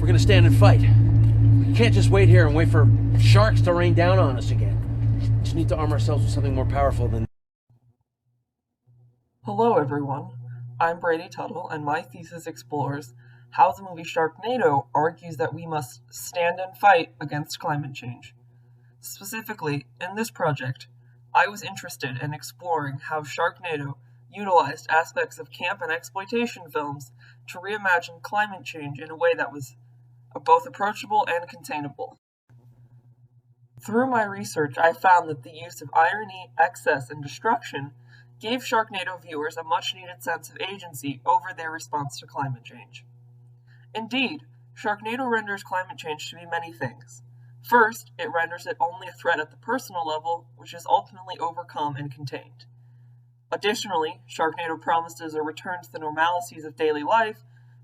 We're gonna stand and fight. We can't just wait here and wait for sharks to rain down on us again. We just need to arm ourselves with something more powerful than... Hello everyone, I'm Brady Tuttle, and my thesis explores how the movie Sharknado argues that we must stand and fight against climate change. Specifically, in this project, I was interested in exploring how Sharknado utilized aspects of camp and exploitation films to reimagine climate change in a way that was both approachable and containable. Through my research, I found that the use of irony, excess, and destruction gave Sharknado viewers a much-needed sense of agency over their response to climate change. Indeed, Sharknado renders climate change to be many things. First, it renders it only a threat at the personal level, which is ultimately overcome and contained. Additionally, Sharknado promises a return to the normalities of daily life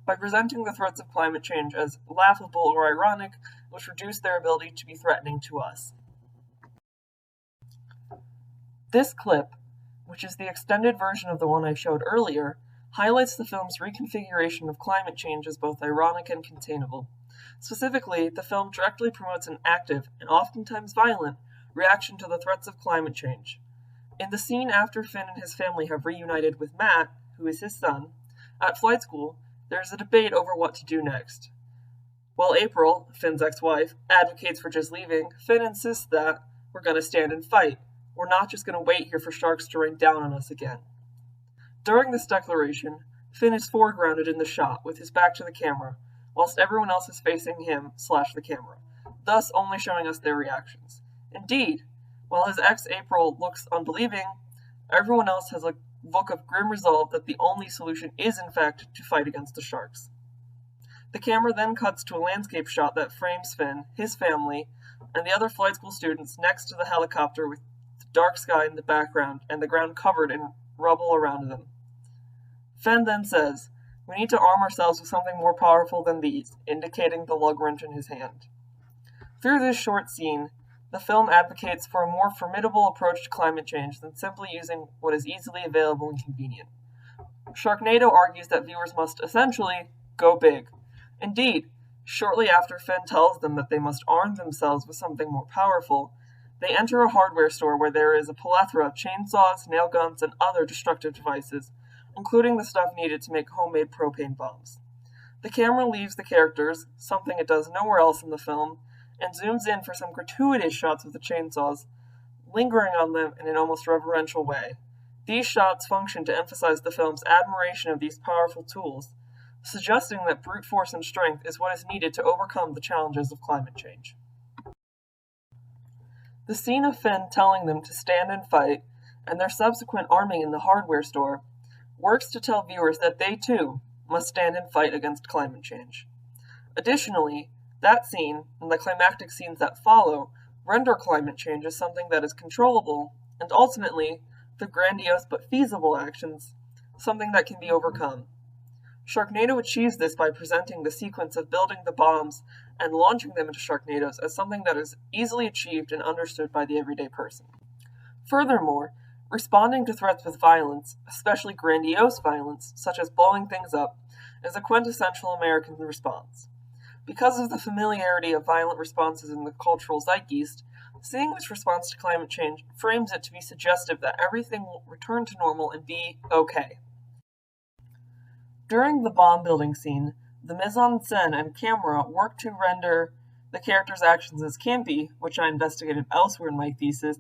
by presenting the threats of climate change as laughable or ironic, which reduce their ability to be threatening to us. This clip, which is the extended version of the one I showed earlier, highlights the film's reconfiguration of climate change as both ironic and containable. Specifically, the film directly promotes an active, and oftentimes violent, reaction to the threats of climate change. In the scene after Finn and his family have reunited with Matt, who is his son, at flight school, there is a debate over what to do next. While April, Finn's ex-wife, advocates for just leaving, Finn insists that we're going to stand and fight. We're not just going to wait here for sharks to rain down on us again. During this declaration, Finn is foregrounded in the shot with his back to the camera, whilst everyone else is facing him/the camera, thus only showing us their reactions. Indeed, while his ex April looks unbelieving, everyone else has a look of grim resolve that the only solution is in fact to fight against the sharks. The camera then cuts to a landscape shot that frames Finn, his family, and the other flight school students next to the helicopter with the dark sky in the background and the ground covered in rubble around them. Finn then says, "We need to arm ourselves with something more powerful than these," indicating the lug wrench in his hand. Through this short scene, the film advocates for a more formidable approach to climate change than simply using what is easily available and convenient. Sharknado argues that viewers must essentially go big. Indeed, shortly after Finn tells them that they must arm themselves with something more powerful, they enter a hardware store where there is a plethora of chainsaws, nail guns, and other destructive devices, including the stuff needed to make homemade propane bombs. The camera leaves the characters, something it does nowhere else in the film, and zooms in for some gratuitous shots of the chainsaws, lingering on them in an almost reverential way. These shots function to emphasize the film's admiration of these powerful tools, suggesting that brute force and strength is what is needed to overcome the challenges of climate change. The scene of Finn telling them to stand and fight, and their subsequent arming in the hardware store, works to tell viewers that they too must stand and fight against climate change. Additionally, that scene, and the climactic scenes that follow, render climate change as something that is controllable, and ultimately, the grandiose but feasible actions, something that can be overcome. Sharknado achieves this by presenting the sequence of building the bombs and launching them into Sharknadoes as something that is easily achieved and understood by the everyday person. Furthermore, responding to threats with violence, especially grandiose violence, such as blowing things up, is a quintessential American response. Because of the familiarity of violent responses in the cultural zeitgeist, seeing this response to climate change frames it to be suggestive that everything will return to normal and be okay. During the bomb building scene, the mise-en-scène and camera work to render the characters' actions as campy, which I investigated elsewhere in my thesis,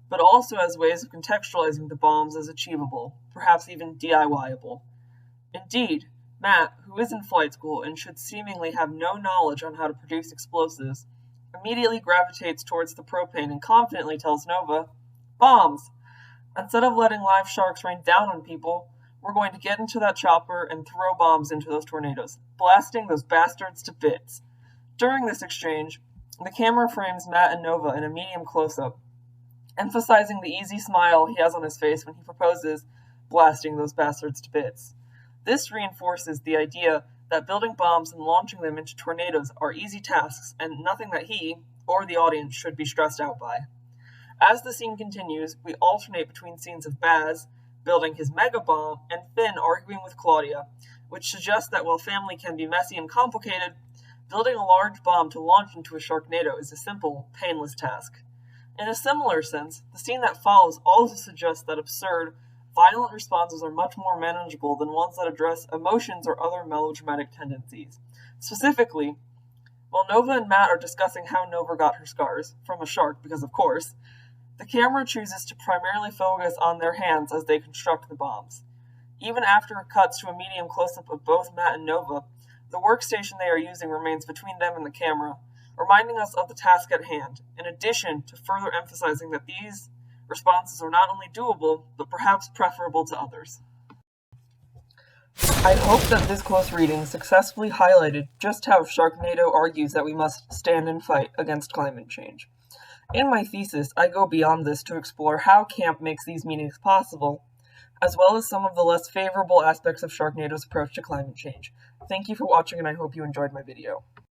but also as ways of contextualizing the bombs as achievable, perhaps even DIY-able. Indeed, Matt, who is in flight school and should seemingly have no knowledge on how to produce explosives, immediately gravitates towards the propane and confidently tells Nova, "Bombs! Instead of letting live sharks rain down on people, we're going to get into that chopper and throw bombs into those tornadoes, blasting those bastards to bits." During this exchange, the camera frames Matt and Nova in a medium close-up, emphasizing the easy smile he has on his face when he proposes blasting those bastards to bits. This reinforces the idea that building bombs and launching them into tornadoes are easy tasks and nothing that he, or the audience, should be stressed out by. As the scene continues, we alternate between scenes of Baz building his mega bomb and Finn arguing with Claudia, which suggests that while family can be messy and complicated, Building a large bomb to launch into a Sharknado is a simple, painless task. In a similar sense, the scene that follows also suggests that absurd, violent responses are much more manageable than ones that address emotions or other melodramatic tendencies. Specifically, while Nova and Matt are discussing how Nova got her scars, from a shark because of course, the camera chooses to primarily focus on their hands as they construct the bombs. Even after it cuts to a medium close-up of both Matt and Nova, the workstation they are using remains between them and the camera, reminding us of the task at hand, in addition to further emphasizing that these responses are not only doable, but perhaps preferable to others. I hope that this close reading successfully highlighted just how Sharknado argues that we must stand and fight against climate change. In my thesis, I go beyond this to explore how camp makes these meanings possible, as well as some of the less favorable aspects of Sharknado's approach to climate change. Thank you for watching, and I hope you enjoyed my video.